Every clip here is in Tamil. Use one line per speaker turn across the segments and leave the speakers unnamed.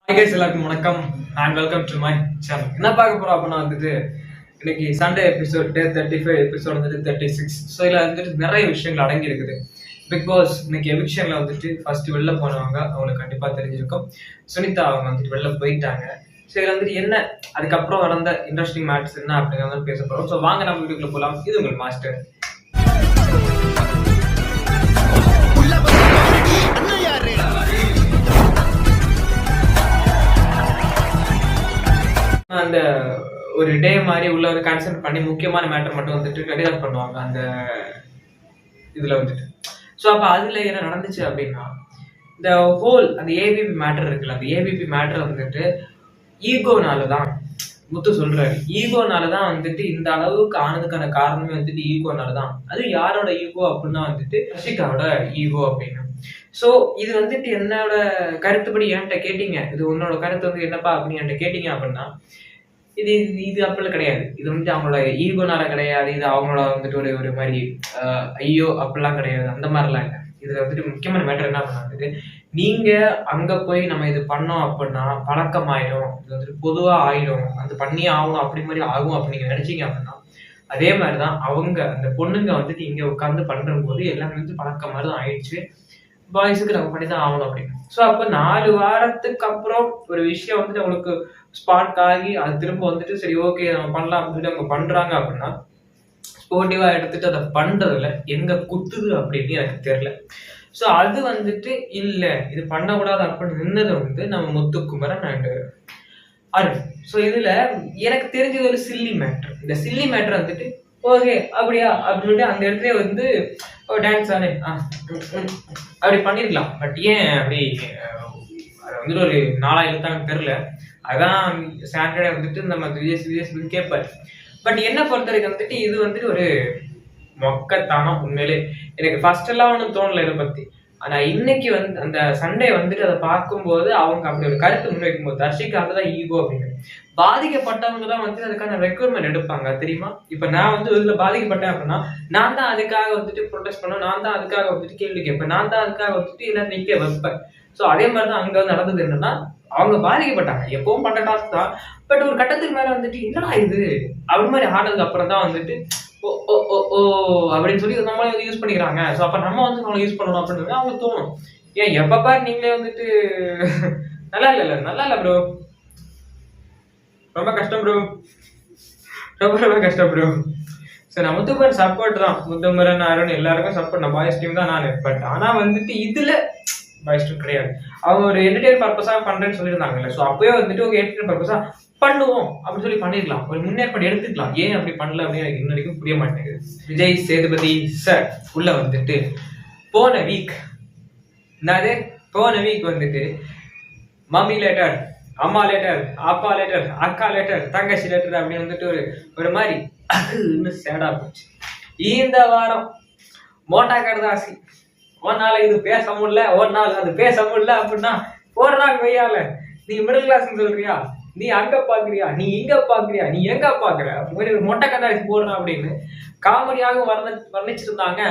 எல்லாருக்கும் வணக்கம் and welcome to my channel. என்ன பார்க்க போறோம் அப்படின்னா இன்னைக்கு சண்டே எபிசோட் டே 35 எபிசோட் 36. ஸோ இதில் நிறைய விஷயங்கள் அடங்கி இருக்குது. பிக் பாஸ் இன்னைக்கு எவிக்ஷன்ல ஃபர்ஸ்ட் வெளில போனவங்க அவங்களுக்கு கண்டிப்பா தெரிஞ்சிருக்கும். சுனிதா அவங்க வெளில போயிட்டாங்க. ஸோ இதில் என்ன அதுக்கப்புறம் நடந்த இன்ட்ரெஸ்டிங் மேட்ச் என்ன அப்படிங்கிறத பேச போறோம். ஸோ வாங்க நம்ம வீட்டுக்குள்ள போகலாம். இது உங்கள் மாஸ்டர். அந்த ஒரு டே மாதிரி உள்ள ஒரு கன்சல்ட் பண்ணி முக்கியமான மேட்டர் மட்டும் டெலிகாட் பண்ணுவாங்க அந்த இதுல ஸோ அப்போ அதுல என்ன நடந்துச்சு அப்படின்னா இந்த ஹோல் அந்த ஏபிபி மேட்டர் இருக்குல்ல, அந்த ஏபிபி மேட்டர் ஈகோனால தான் முத்து சொல்றாரு. ஈகோனால தான் இந்த அளவுக்கு ஆனதுக்கான காரணமே ஈகோனால தான். அது யாரோட ஈகோ அப்படின்னா ரஷிகாவோட ஈகோ அப்படின்னு. ஸோ இது என்னோட கருத்துப்படி என்கிட்ட கேட்டீங்க, இது உன்னோட கருத்து என்னப்பா அப்படின்னு என்கிட்ட கேட்டீங்க அப்படின்னா இது இது அப்படிலாம் கிடையாது. இது அவங்களோட ஈகோனால கிடையாது. இது அவங்களோட ஒரு ஒரு மாதிரி ஐயோ அப்படிலாம் கிடையாது. அந்த மாதிரிலாம் இல்லை. இதுல முக்கியமான மேட்டர் என்ன பண்ணா நீங்க அங்க போய் நம்ம இது பண்ணோம் அப்படின்னா பழக்கமாயிடும், இது பொதுவா ஆயிடும், அது பண்ணியே ஆகும், அப்படி மாதிரி ஆகும் அப்படின்னு நீங்க நினைச்சீங்க அப்படின்னா அதே மாதிரிதான் அவங்க அந்த பொண்ணுங்க இங்க உட்காந்து பண்ற போது எல்லாமே பழக்கம் மாதிரி தான் ஆயிடுச்சு. பாய்ஸுக்கு நம்ம பண்ணிதான் ஆகணும் அப்படின்னு. ஸோ அப்போ 4 வாரத்துக்கு அப்புறம் ஒரு விஷயம் அவங்களுக்கு ஸ்பார்க் ஆகி அது திரும்ப சரி ஓகே நம்ம பண்ணலாம் அப்படின்னு அவங்க பண்றாங்க அப்படின்னா ஸ்போர்ட்டிவா எடுத்துட்டு அதை பண்றதுல எங்க குத்துது அப்படின்னு எனக்கு தெரியல. ஸோ அது இல்லை இது பண்ணக்கூடாது அப்படின்னு நின்னது நம்ம முத்துக்குமரன் அண்ட் அருண். ஸோ இதுல எனக்கு தெரிஞ்சது ஒரு சில்லி மேட்டர். இந்த சில்லி மேட்டர் ஓகே அப்படியா அப்படின்னு அந்த இடத்துல டான்ஸ் ஆனே அப்படி பண்ணிருக்கலாம். பட் ஏன் அப்படி அது ஒரு 4 எழுத்தாங்க தெரியல. அதான் சாட்டர்டே நம்ம விஜய் கேட்பாரு. பட் என்ன பொறுத்த வரைக்கும் இது ஒரு மொக்கத்தானம். உண்மையிலே எனக்கு ஃபர்ஸ்ட் எல்லாம் ஒன்றும் தோணல இதை பத்தி. ஆனா இன்னைக்கு அந்த சண்டே அதை பார்க்கும்போது அவங்க அப்படி ஒரு கருத்து முன்வைக்கும் போது தர்ஷிக்காக தான் ஈகோ அப்படின்னு பாதிக்கப்பட்டவங்க தான் அதுக்கான ரெக்ரூட்மெண்ட் எடுப்பாங்க தெரியுமா. இப்ப நான் இதுல பாதிக்கப்பட்டேன் அப்படின்னா நான் தான் அதுக்காக ப்ரொடெஸ்ட் பண்ண, நான் தான் அதுக்காக கேள்வி கேட்பேன், நான் தான் அதுக்காக எல்லாம் நிக்க வைப்பேன். ஸோ அதே மாதிரிதான் அங்க நடந்தது என்னன்னா அவங்க பாதிக்கப்பட்டாங்க. எப்பவும் பண்ற டாஸ்க் தான். பட் ஒரு கட்டத்துக்கு மேல என்னடா இது அப்படி மாதிரி ஆனதுக்கு அப்புறம் தான் ஓ ஓ ஓ ஓ அப்படின்னு சொல்லி நம்மளே யூஸ் பண்ணிக்கிறாங்க. ஸோ அப்ப நம்ம நம்மளை யூஸ் பண்ணணும் அப்படின்றது அவங்களுக்கு தோணும். ஏன் எப்ப பாரு நீங்களே நல்லா இல்ல ப்ரோ, ரொம்ப கஷ்டம் ப்ரோ, ரொம்ப கஷ்டம் ப்ரோ. சரி நான் முத்துக்குமரன் சப்போர்ட் தான், முத்துக்குமரன் அருண் எல்லாருக்கும் சப்போர்ட், நான் பாய்ஸ் டீம் தான் நான். பட் ஆனா இதுல பாய்ஸ் டீம் கிடையாது. அவங்க ஒரு என்டர்டைன் பர்பஸா பண்றேன்னு சொல்லியிருந்தாங்கல்ல. ஸோ அப்பயே ஒரு என்டர்டைன் பர்பஸா பண்ணுவோம் அப்படின்னு சொல்லி பண்ணிருக்கலாம், ஒரு முன்னேற்பாடு எடுத்துக்கலாம். ஏன் அப்படி பண்ணல அப்படின்னு எனக்கு இன்ன வரைக்கும் புரிய மாட்டேங்குது. விஜய் சேதுபதி சார் உள்ள போன வீக் மம்மி லேட்டர், அம்மா லேட்டர், அப்பா லேட்டர், அக்கா லேட்டர், தங்கச்சி லேட்டர் அப்படின்னு ஒரு மாதிரி இன்னும் சேடா போச்சு. இந்த வாரம் மோட்டா கருதாசி ஒரு நாள் இது பேச முடியல, ஒரு நாள் அது பேச முடியல அப்படின்னா ஒரு நாள் வெய்யால நீ மிடில் கிளாஸ் சொல்றியா, நீ அங்க பாக்குறியா, நீ இங்க பாக்குறியா, நீ எங்க பாக்குற அப்படி ஒரு மொட்டை கண்ணாடி போடுறான் அப்படின்னு காமெடியாக வர்ணிச்சிருந்தாங்க.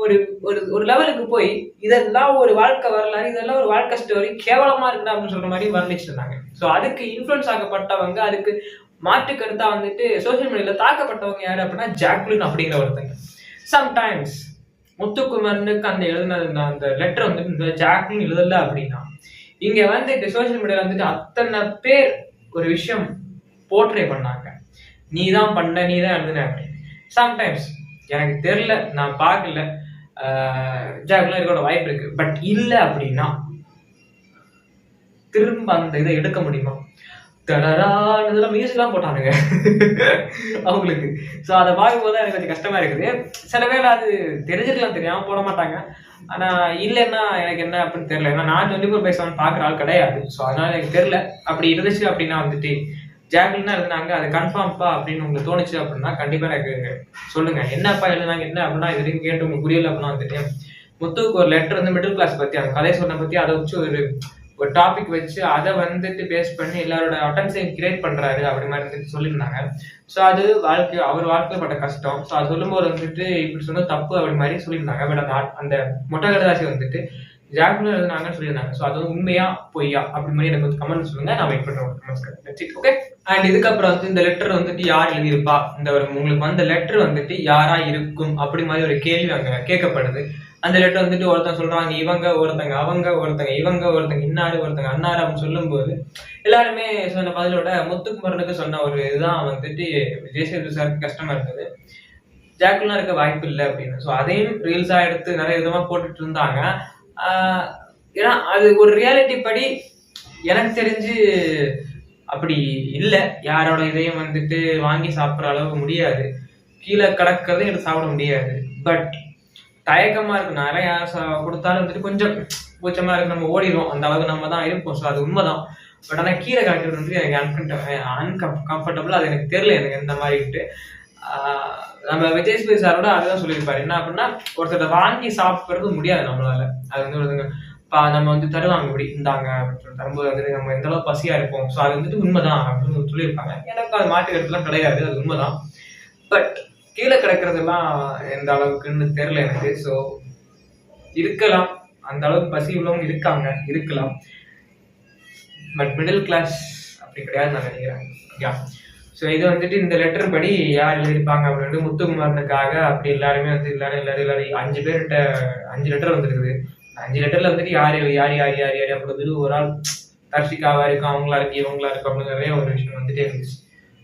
ஒரு ஒரு லெவலுக்கு போய் இதெல்லாம் ஒரு வாழ்க்கை வரலாறு, இதெல்லாம் ஒரு வாழ்க்கை ஸ்டோரி, கேவலமா இருக்குடா அப்படின்னு சொல்ற மாதிரி வர்ணிச்சிருந்தாங்க. ஸோ அதுக்கு இன்ஃபுளுன்ஸ் ஆகப்பட்டவங்க, அதுக்கு மாற்று கருத்தா சோசியல் மீடியால தாக்கப்பட்டவங்க யாரு அப்படின்னா ஜாக்லின் அப்படிங்கிற ஒருத்தங்க. சம்டைம்ஸ் முத்துக்குமரனுக்கு அந்த எழுதின அந்த லெட்டர் இந்த ஜாக்லின் எழுதல அப்படின்னா இங்க சோசியல் மீடியால அத்தனை பேர் ஒரு விஷயம் போர்ட்ரே பண்ணாங்க, நீ தான் பண்ண, நீ தான் எழுதுன அப்படின்னு. சம்டைம்ஸ் எனக்கு தெரியல, நான் பார்க்கல, ஜாக்லின் இருக்கோட வாய்ப்பு இருக்கு. பட் இல்ல அப்படின்னா திரும்ப அந்த இதை எடுக்க முடியுமா? இதெல்லாம் மியூசிக்லாம் போட்டானுங்க அவங்களுக்கு. ஸோ அதை பார்க்கும்போது எனக்கு கொஞ்சம் கஷ்டமா இருக்குது. சில வேளை அது தெரிஞ்சிருக்கலாம், தெரியாம போட மாட்டாங்க. ஆனா இல்லைன்னா எனக்கு என்ன அப்படின்னு தெரியல. ஏன்னா நான் 24/7 பாக்குற ஆள் கிடையாது. ஸோ அதனால எனக்கு தெரியல. அப்படி இருந்துச்சு அப்படின்னா ஜாக்லினா எழுதுனாங்க, அது கன்ஃபார்ம்ப்பா அப்படின்னு உங்களுக்கு தோணுச்சு அப்படின்னா கண்டிப்பா எனக்கு சொல்லுங்க. என்னப்பா எழுதுனாங்க என்ன அப்படின்னா இது வரைக்கும் கேட்டு உங்களுக்கு புரியல அப்படின்னா முத்துக்கு ஒரு லெட்டர் மிடில் கிளாஸ் பத்தி, அந்த கதை சொன்ன பத்தி அதை வச்சு ஒரு டாபிக் வச்சு அதை பேஸ் பண்ணி எல்லாரோட அட்டென்ஷன் கிரியேட் பண்றாரு அப்படி மாதிரி சொல்லியிருந்தாங்க. ஸோ அது அவர் வாழ்க்கையில பட்ட கஷ்டம். ஸோ அது சொல்லும்போது இப்படி சொன்னா தப்பு அப்படி மாதிரி சொல்லியிருந்தாங்க. பட் அந்த மொட்டை கடைதாசி ஜாக்குலர் எழுதுனாங்கன்னு சொல்லியிருந்தாங்க. ஸோ அது வந்து உண்மையா பொய்யா அப்படி மாதிரி எனக்கு வந்து கமெண்ட் சொல்லுங்க. நான் வெயிட் பண்றேன் கமெண்ட்ஸ்க்கு. ஓகே. அண்ட் இதுக்கப்புறம் வந்து இந்த லெட்டர் வந்துட்டு யார் எழுதியிருப்பா, இந்த ஒரு உங்களுக்கு வந்த லெட்டர் வந்துட்டு யாரா இருக்கும் அப்படி மாதிரி ஒரு கேள்வி அங்க கேட்கப்படுது. அந்த லெட்டர் வந்துட்டு ஒருத்தன் சொல்றாங்க இவங்க, ஒருத்தங்க அவங்க, ஒருத்தங்க இவங்க, ஒருத்தங்க இன்னாரு, ஒருத்தங்க அன்னாரு அப்படின்னு சொல்லும்போது எல்லாருமே சொன்ன பதிலோட முத்துக்குமரனுக்கு சொன்ன ஒரு இதுதான் வந்துட்டு விஜய் சேதுபதி சாருக்கு கஷ்டமா இருந்தது. ஜாக்குலாம் இருக்க வாய்ப்பு இல்லை அப்படின்னு. ஸோ அதையும் ரீல்ஸா எடுத்து நிறைய விதமா போட்டுட்டு இருந்தாங்க. ஏன்னா அது ஒரு ரியாலிட்டி படி எனக்கு தெரிஞ்சு அப்படி இல்லை. யாரோட இதையும் வந்துட்டு வாங்கி சாப்பிட்ற அளவுக்கு முடியாது. கீழே கிடக்கிறதையும் எடுத்து சாப்பிட முடியாது. பட் தயக்கமா இருக்கு. நிறைய கொடுத்தாலும் வந்துட்டு கொஞ்சம் கூச்சமா இருக்கு. நம்ம ஓடிடுவோம், அந்த அளவுக்கு நம்ம தான் இருப்போம். ஸோ அது உண்மைதான். பட் ஆனால் கீழே காட்டுறது வந்து எனக்கு அன்கம்ஃபர்டபுள். அது எனக்கு தெரியல எனக்கு எந்த மாதிரிட்டு. நம்ம விஜய் சேதுபதி சாரோட அதுதான் சொல்லியிருப்பாரு. என்ன அப்படின்னா ஒருத்தரை வாங்கி சாப்பிடுறது முடியாது நம்மளால. அது வந்து ஒருத்தங்க நம்ம வந்து தருவாங்க இப்படி இந்தாங்க அப்படின்னு சொல்லி தரும்போது வந்துட்டு நம்ம எந்த அளவு பசியா இருப்போம். ஸோ அது வந்துட்டு உண்மைதான் அப்படின்னு சொல்லியிருப்பாங்க. எனக்கு அது மாட்டு கருத்துலாம் கிடையாது, அது உண்மைதான். பட் கீழே கிடக்கிறதெல்லாம் எந்த அளவுக்குன்னு தெரியல எனக்கு. ஸோ இருக்கலாம், அந்த அளவுக்கு பசி உள்ளவங்க இருக்கலாம். பட் மிடில் கிளாஸ் அப்படி கிடையாது நான் நினைக்கிறேன். யா. ஸோ இது வந்துட்டு இந்த லெட்டர் படி யார் எழுதியிருப்பாங்க அப்படின்ட்டு முத்துக்குமாரனுக்காக அப்படி எல்லாருமே வந்து எல்லாரும் 5 பேர்கிட்ட 5 லெட்டர் வந்துருக்குது. 5 லெட்டர்ல வந்துட்டு யார் அப்படி ஒரு ஆள் தர்ஷிகாவா இருக்கும், அவங்களா இருக்கு, இவங்களா இருக்கு அப்படின்னு நிறைய ஒரு விஷயம் வந்துட்டே இருந்துச்சு.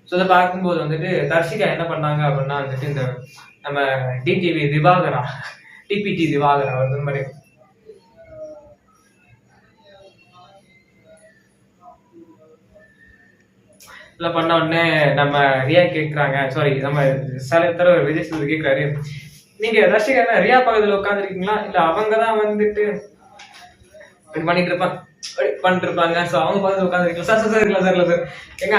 ஸோ அதை பார்க்கும்போது வந்துட்டு தர்ஷிகா என்ன பண்ணாங்க அப்படின்னா வந்துட்டு இந்த நம்ம டிடிவி திவாகரா, டிபிடி திவாகரா வந்து மாதிரி பண்ண உடனே நம்ம ரியா கேட்கிறாங்க, சாரி நம்ம சில விஜய் சேதுபதி கேட்கிறாரு, நீங்க ரசிகா ரியா பக்கத்துல உட்காந்துருக்கீங்களா இல்ல அவங்கதான் வந்துட்டு பண்ணிட்டு இருப்பாங்க. ஸோ அவங்க பக்கத்துல உட்காந்துருக்கீங்களா? சார் இருக்கலாம் சார். இல்லை சார், எங்க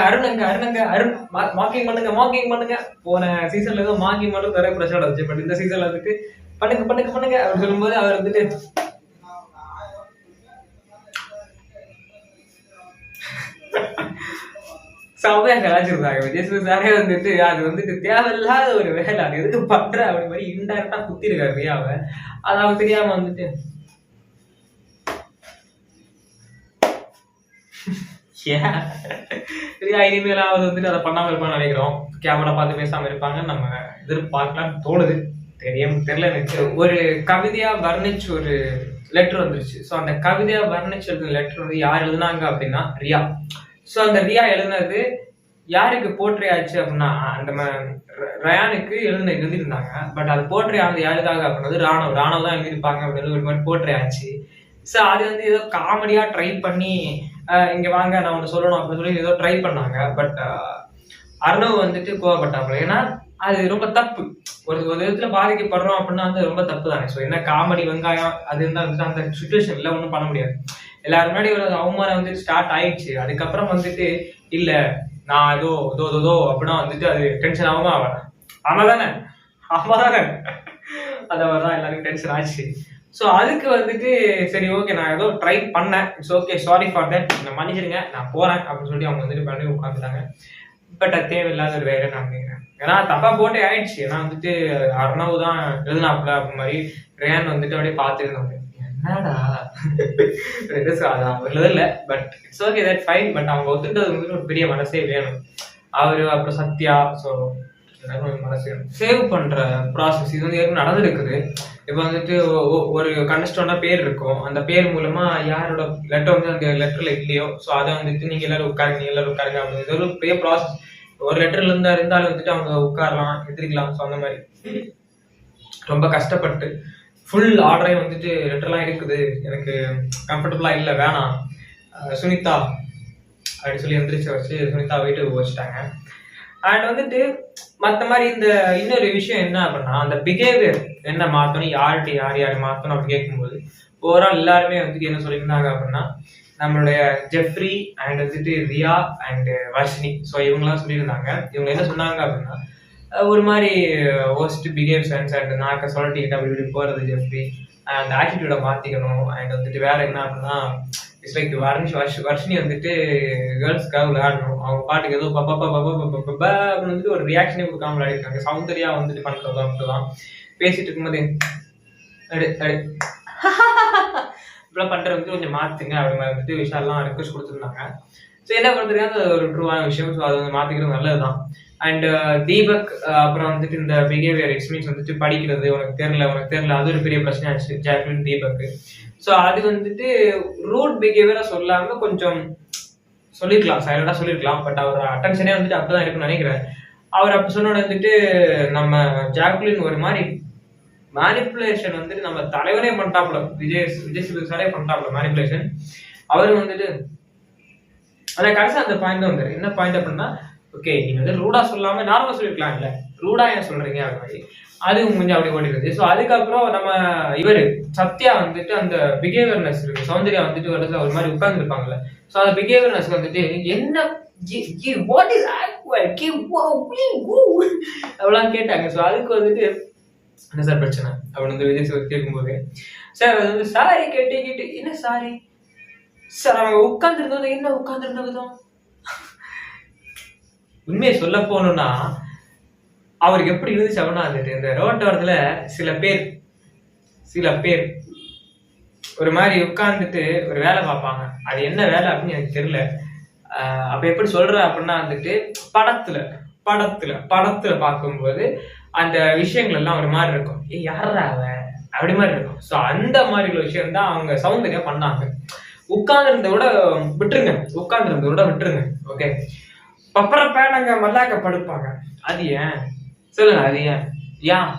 அருண் மார்க்கிங் பண்ணுங்க. போன சீசன்ல ஏதோ மார்க்கிங் மட்டும் நிறைய பிரச்சனை வந்துச்சு. பட் இந்த சீசன்ல வந்துட்டு பண்ணுங்க அப்படின்னு சொல்லும்போது அவர் வந்துட்டு செம்மையா கலாச்சிருந்தாங்க. விஜய் சேதுபதி சாரே வந்துட்டு அது வந்துட்டு தேவையில்லாத ஒரு வேலை, அது எதுக்கு பண்ற அப்படி மாதிரி இன்டைரக்டா குத்திருக்காரு ரியாவை. அது அவங்க தெரியாம வந்துட்டு ரியா இனிமேலாவது வந்துட்டு அதை பண்ணாம இருப்பான்னு நினைக்கிறோம். கேமரா பார்த்து பேசாம இருப்பாங்க நம்ம எதிர்பார்க்கலாம்னு தோணுது. தெரியல எனக்கு. ஒரு கவிதையா வர்ணிச்சு ஒரு லெட்டர் வந்துருச்சு. ஸோ அந்த கவிதையா வர்ணிச்சு எழுதின லெட்டர் வந்து யார் எழுதுனாங்க அப்படின்னா ரியா. ஸோ அந்த ரியா எழுதினது யாருக்கு போர்ட்ரே ஆச்சு அப்படின்னா அந்த ரயானுக்கு எழுதிருந்தாங்க. பட் அது போர்ட்ரே ஆனது யாருக்காக அப்படின்னது ராணவ் தான் எழுதியிருப்பாங்க அப்படின்னு ஒரு மாதிரி போர்ட்ரே ஆச்சு. ஸோ அது வந்து ஏதோ காமெடியா ட்ரை பண்ணி இங்க வாங்க நான் ஒன்று சொல்லணும் அப்படின்னு சொல்லி ஏதோ ட்ரை பண்ணாங்க. பட் அர்ணவ் வந்துட்டு கோவப்பட்டாங்க. ஏன்னா அது ரொம்ப தப்பு. ஒரு விதத்துல பாதிக்கப்படுறோம் அப்படின்னா வந்து ரொம்ப தப்பு தானே. ஸோ என்ன காமெடி வெங்காயம் அது இருந்தா வந்துட்டு அந்த சுச்சுவேஷன்ல ஒன்றும் பண்ண முடியாது. எல்லாரும் முன்னாடி ஒரு அவமானம் வந்துட்டு ஸ்டார்ட் ஆயிடுச்சு. அதுக்கப்புறம் வந்துட்டு இல்ல நான் ஏதோ அப்படின்னா வந்துட்டு அது டென்ஷன் ஆகாம அவன் தானே அந்த மாதிரிதான் எல்லாருக்கும் டென்ஷன் ஆச்சு. ஸோ அதுக்கு வந்துட்டு சரி ஓகே நான் ஏதோ ட்ரை பண்ணேன், it's okay, sorry for that, நான் மன்னிச்சிருங்க, நான் போறேன் அப்படின்னு சொல்லி அவங்க வந்துட்டு பண்ணி உட்காந்துட்டாங்க. பட் அது தேவையில்லாத ஒரு வேலை நான் நினைக்கிறேன். ஏன்னா தப்பா போட்டே ஆயிடுச்சு. ஏன்னா வந்துட்டு அர்ணவ் தான் எழுதினாப்புல அப்படி மாதிரி ரேன் வந்துட்டு அப்படியே பார்த்துருந்தாங்க. என்னடா இல்ல but it's okay, that fine. But அவங்க ஒத்துட்டது வந்துட்டு ஒரு பெரிய மனசே வேணும். அவரு அப்புறம் சத்யா, ஸோ மனசு சேவ் பண்ற ப்ராசஸ் இது வந்து ஏற்கனவே நடந்துருக்குது. இப்போ வந்துட்டு ஒரு கண்டஸ்டண்டா பேர் இருக்கும், அந்த பேர் மூலமா யாரோட லெட்டர் வந்து அந்த லெட்டர்ல இல்லையோ ஸோ அதை வந்துட்டு நீங்க எல்லாரும் உட்காருங்க அப்படின்னு ஒரு பெரிய ப்ராசஸ். ஒரு லெட்டர்ல இருந்தாலும் வந்துட்டு அவங்க உட்காரலாம், எதிரிக்கலாம். ஸோ அந்த மாதிரி ரொம்ப கஷ்டப்பட்டு ஃபுல் ஆர்டரையும் வந்துட்டு லெட்டர்லாம் இருக்குது, எனக்கு கம்ஃபர்டபுளா இல்லை, வேணாம் சுனிதா அப்படின்னு சொல்லி எந்திரிச்சு வச்சு சுனிதா வீட்டுக்கு வச்சுட்டாங்க. அண்ட் வந்துட்டு மற்ற மாதிரி இந்த இன்னொரு விஷயம் என்ன அப்படின்னா அந்த பிஹேவியர் என்ன மாற்றணும், யார்கிட்ட யார் மாற்றணும் அப்படின்னு கேட்கும்போது ஓவரால் எல்லாருமே வந்துட்டு என்ன சொல்லியிருந்தாங்க அப்படின்னா நம்மளுடைய ஜெஃப்ரி அண்ட் வந்துட்டு ரியா அண்ட் வர்ஷினி, ஸோ இவங்கெல்லாம் சொல்லியிருந்தாங்க. இவங்க என்ன சொன்னாங்க அப்படின்னா ஒரு மாதிரி ஒஸ்ட் பிஹேவ் சென்ஸ் அண்ட் நாக்க சொல்லிட்டு அப்படி இப்படி போகிறது ஜெஃப்ரி, அந்த ஆட்டிடியூடை மாற்றிக்கணும். அண்ட் வந்துட்டு வேற என்ன அப்படின்னா இட்ஸ் லைக் வர்ஷினி வந்துட்டு கேர்ள்ஸ்க்காக விளையாடணும், அவங்க பாட்டுக்கு ஏதோ அப்படின்னு வந்துட்டு ஒரு ரியாக்ஷனே கொடுக்காம விளையாடிருக்காங்க. சௌந்தர்யா வந்துட்டு பண்ணுறது அப்படிதான் பேசிட்டு இருக்கும்போது இப்பெல்லாம் பண்றது வந்து கொஞ்சம் மாத்துங்க அப்படி மாதிரி வந்துட்டு விஷயம்லாம் ரிக்வஸ்ட் கொடுத்துருந்தாங்க. ஸோ என்ன பண்ணுறது அது ஒரு ட்ரூவான விஷயம். ஸோ அதை வந்து மாற்றிக்கிறது நல்லது தான். அண்ட் தீபக் அப்புறம் வந்துட்டு இந்த பிஹேவியர் எக்ஸ்பீரியன்ஸ் வந்துட்டு படிக்கிறது உனக்கு தெரியல அது ஒரு பெரிய பிரச்சனை ஆச்சு ஜாக்லின் தீபக்கு. ஸோ அது வந்துட்டு ரூட் பிஹேவியரா சொல்லாம கொஞ்சம் சொல்லிருக்கலாம், சைலண்டா சொல்லிருக்கலாம். பட் அவர் அட்டென்ஷனே வந்துட்டு அப்படிதான் இருக்குன்னு நினைக்கிறேன். அவர் அப்ப சொன்ன வந்துட்டு நம்ம ஜாக்லின் ஒரு மாதிரி மேனிப்புலேஷன் வந்துட்டு நம்ம தலைவரே பண்ணிட்டாப்ல, விஜய் சேதுபதியே பண்ணிட்டாப்ல மேனிப்புலேஷன். அவரு வந்துட்டு அந்த கடைசி அந்த பாயிண்ட் வந்து என்ன பாயிண்ட் அப்படின்னா, ஓகே நீங்க வந்து ரூடா சொல்லாம நார்மலா சொல்லிருக்கலாம், இல்ல ரூடா ஏன் சொல்றீங்க அது மாதிரி அது கொஞ்சம் அப்படி ஓடிடுது. ஸோ அதுக்கப்புறம் நம்ம இவரு சத்யா வந்துட்டு அந்த பிஹேவியர்னஸ் இருக்கு, சௌந்தர்யா வந்துட்டு ஒரு மாதிரி உட்கார்ந்து இருப்பாங்கல்ல. ஸோ அந்த பிஹேவியர்னஸ் வந்துட்டு என்ன வாட் இஸ் அவ்வளவு கேட்டாங்க. ஸோ அதுக்கு வந்துட்டு என்ன சார் பிரச்சனை அப்படின்னு வந்து விஜய் சேதுபதி கேட்கும்போது, சார் அது வந்து சாரி கேட்டு என்ன சாரி சார் அவங்க உட்கார்ந்து இருந்தது என்ன உட்கார்ந்து இருந்த விதம். உண்மையை சொல்ல போகணும்னா அவருக்கு எப்படி இருந்துச்சு அப்படின்னா, வந்துட்டு இந்த ரோட்டோரத்துல சில பேர் ஒரு மாதிரி உட்கார்ந்துட்டு ஒரு வேலை பார்ப்பாங்க. அது என்ன வேலை அப்படின்னு எனக்கு தெரியல. அப்ப எப்படி சொல்ற அப்படின்னா வந்துட்டு படத்துல பார்க்கும்போது அந்த விஷயங்கள் எல்லாம் ஒரு மாதிரி இருக்கும். யாரா அவன் அப்படி மாதிரி இருக்கும். ஸோ அந்த மாதிரி ஒரு விஷயம் தான் அவங்க சௌந்தர்யா பண்ணாங்க. உட்கார்ந்து விட விட்டுருங்க. ஓகே பப்பர பேனங்க மல்லாக்க படுப்பாங்க. அது ஏன் சொல்லுங்க, அது ஏன்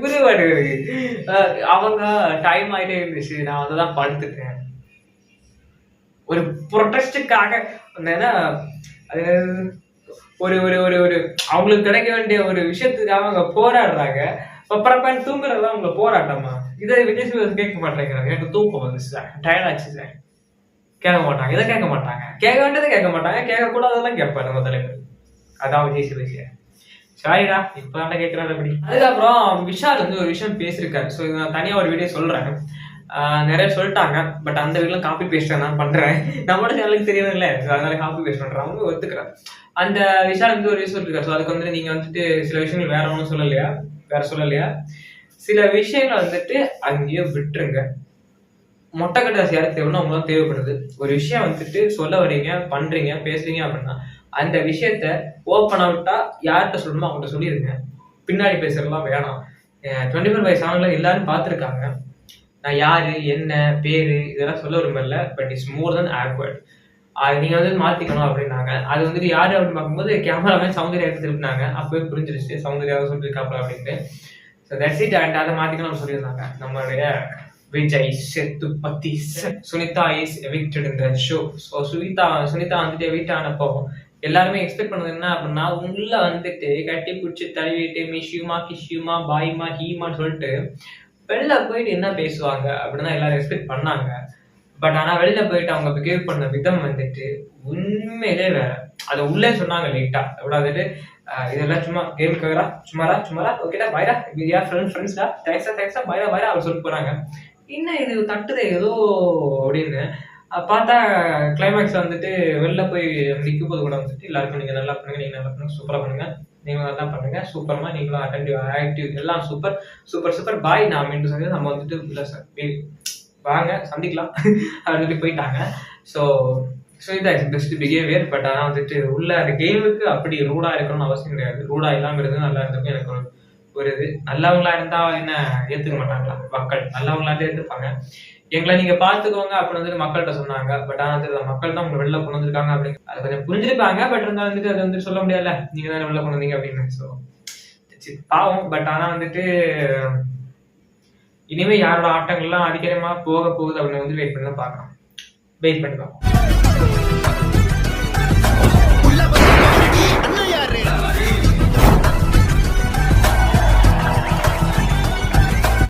புரிவாடு. அவங்க டைம் ஆயிட்டே இருந்துச்சு, நான் வந்துதான் படுத்துட்டேன். ஒரு ப்ரொடெஸ்டுக்காக ஒரு ஒரு ஒரு ஒரு அவங்களுக்கு கிடைக்க வேண்டிய ஒரு விஷயத்துக்காக அவங்க போராடுறாங்க. பப்பரப்பேன் தூங்குறதுதான் அவங்க போராட்டமா? இதை விஜய் சேதுபதி கேட்க மாட்டேங்கிறாங்க. எனக்கு தூக்கம் வந்துச்சு சார், டயர்ட் ஆச்சு சார். கேட்க மாட்டாங்க, இதை கேட்க மாட்டாங்க, கேட்க வேண்டியதை கேட்க மாட்டாங்க, கேட்க கூடாதெல்லாம் கேட்பாரு நம்ம தலைவர். அதான் விஜய் சேதுபதி. சாரிடா இப்பதான் கேட்கிறாரு அப்படி. அதுக்கப்புறம் விஷால் வந்து ஒரு விஷயம் பேசியிருக்காரு. ஸோ இது நான் தனியா ஒரு வீடியோ சொல்றேன். நிறைய சொல்லிட்டாங்க, பட் அந்த வீடியோ காப்பி பேஸ்ட் நான் பண்றேன். நம்மளோட சேனலுக்கு தெரியவும் இல்லை, அதனால காப்பி பேஸ்ட் பண்றேன். அவங்க ஒத்துக்கிறேன். அந்த விஷால் வந்து ஒரு விஷயம் சொல்லிருக்காரு. ஸோ அதுக்கு வந்து நீங்க வந்துட்டு சில விஷயங்கள் வேற ஒன்றும் சொல்லலையா, சில விஷயங்கள் வந்துட்டு அங்கேயே விட்டுருங்க. மொட்டை கட்டாசி யாருக்கு தேவைன்னா அவங்களாம் தேவைப்படுது. ஒரு விஷயம் வந்துட்டு சொல்ல வரீங்க, பண்றீங்க, பேசுறீங்க அப்படின்னா அந்த விஷயத்த ஓப்பன் அவுட்டா யார்கிட்ட சொல்லணுமோ அவங்கள்ட்ட சொல்லிடுங்க. பின்னாடி பேசுறதுலாம் வேணாம். 24 வயசு ஆனவங்கள எல்லாரும் பார்த்துருக்காங்க. நான் யாரு என்ன பேரு இதெல்லாம் சொல்ல விரும்பல, but it's more then awkward. அது நீங்க வந்து மாத்திக்கணும் அப்படின்னாங்க. அது வந்துட்டு யாரு அப்படின்னு பார்க்கும்போது கேமராமேன் சௌந்தர்யா எடுத்து திருப்பினாங்க. அப்பவே புரிஞ்சிருச்சு சௌந்தர்யாவை சொல்லியிருக்காப்ல அப்படின்ட்டு. So that's it. அண்ட் அதை மாத்திக்கணும்னு சொல்லியிருந்தாங்க. நம்மளுடைய Vijay Sethupathi. Sunitha is evicted in the show. So Sunitha வந்துட்டு எவிக்ட் ஆனப்போ எல்லாருமே எக்ஸ்பெக்ட் பண்ணது என்ன அப்படின்னா, உள்ள வந்துட்டு கட்டி பிடிச்சி தழுவிட்டு மிஷ்யூமா கிஷ்யூமா பாய்மா ஹீமான்னு சொல்லிட்டு வெளில போயிட்டு என்ன பேசுவாங்க அப்படின்னு தான் எல்லாரும் எக்ஸ்பெக்ட் பண்ணாங்க. பட் ஆனா வெளியில போயிட்டு அவங்க பிஹேவ் பண்ண விதம் வந்துட்டு உண்மையிலே வேற. அதை உள்ளே சொன்னாங்க லைட்டா எவ்வளவு இதெல்லாம் சும்மா கேமுக்காகரா சும்மாரா ஓகேடா பாய்டா இது ஃப்ரெண்ட்ஸ்டா தேங்க்ஸா பாய்டா அவர் சொல்லிட்டு போறாங்க. இன்னும் இது தட்டுதே ஏதோ அப்படின்னு பார்த்தா கிளைமேக்ஸ்ல வந்துட்டு வெளில போய் நிற்கும் போது கூட வந்துட்டு எல்லாருக்கும் நீங்க நல்லா பண்ணுங்க சூப்பரா பண்ணுங்க, நீங்களும் நல்லா பண்ணுங்க சூப்பர்மா, நீங்களும் அட்டென்டிவ் ஆக்டிவ் எல்லாம் சூப்பர் பாய். நான் மீண்டும் சொல்லி நம்ம வந்துட்டு இல்லை சார் வாங்க சந்திக்கலாம் அப்படின்னு போயிட்டாங்க. ஸோ இதான் பெஸ்ட் பிஹேவியர். பட் ஆனால் வந்துட்டு உள்ள அந்த கேமுக்கு அப்படி ரூடா இருக்கணும்னு அவசியம் கிடையாது. ரூடா இல்லாமல் இருந்து நல்லா இருந்திருக்கும். எனக்கு ஒரு இது நல்லவங்களா இருந்தா என்ன ஏத்துக்க மாட்டாங்களா மக்கள்? நல்லவங்களா ஏத்துப்பாங்க. எங்களை நீங்க பாத்துக்கோங்க அப்படின்னு வந்துட்டு மக்கள்கிட்ட சொன்னாங்க. பட் ஆனா வந்துட்டு மக்கள் தான் உங்களை வெளில கொண்டு வந்திருக்காங்க அப்படின்னு அதை கொஞ்சம் புரிஞ்சிருப்பாங்க. பட் இருந்தா வந்துட்டு அதை வந்துட்டு சொல்ல முடியாதுல்ல, நீங்க தானே வெளில கொண்டு வந்தீங்க அப்படின்னு. ஸோ பாவம். பட் ஆனா வந்துட்டு இனிமே யாரோட ஆட்டங்கள்லாம் அதிகமா போக போகுது அப்படின்னு வந்து வெயிட் பண்ணி தான் பார்க்கலாம்.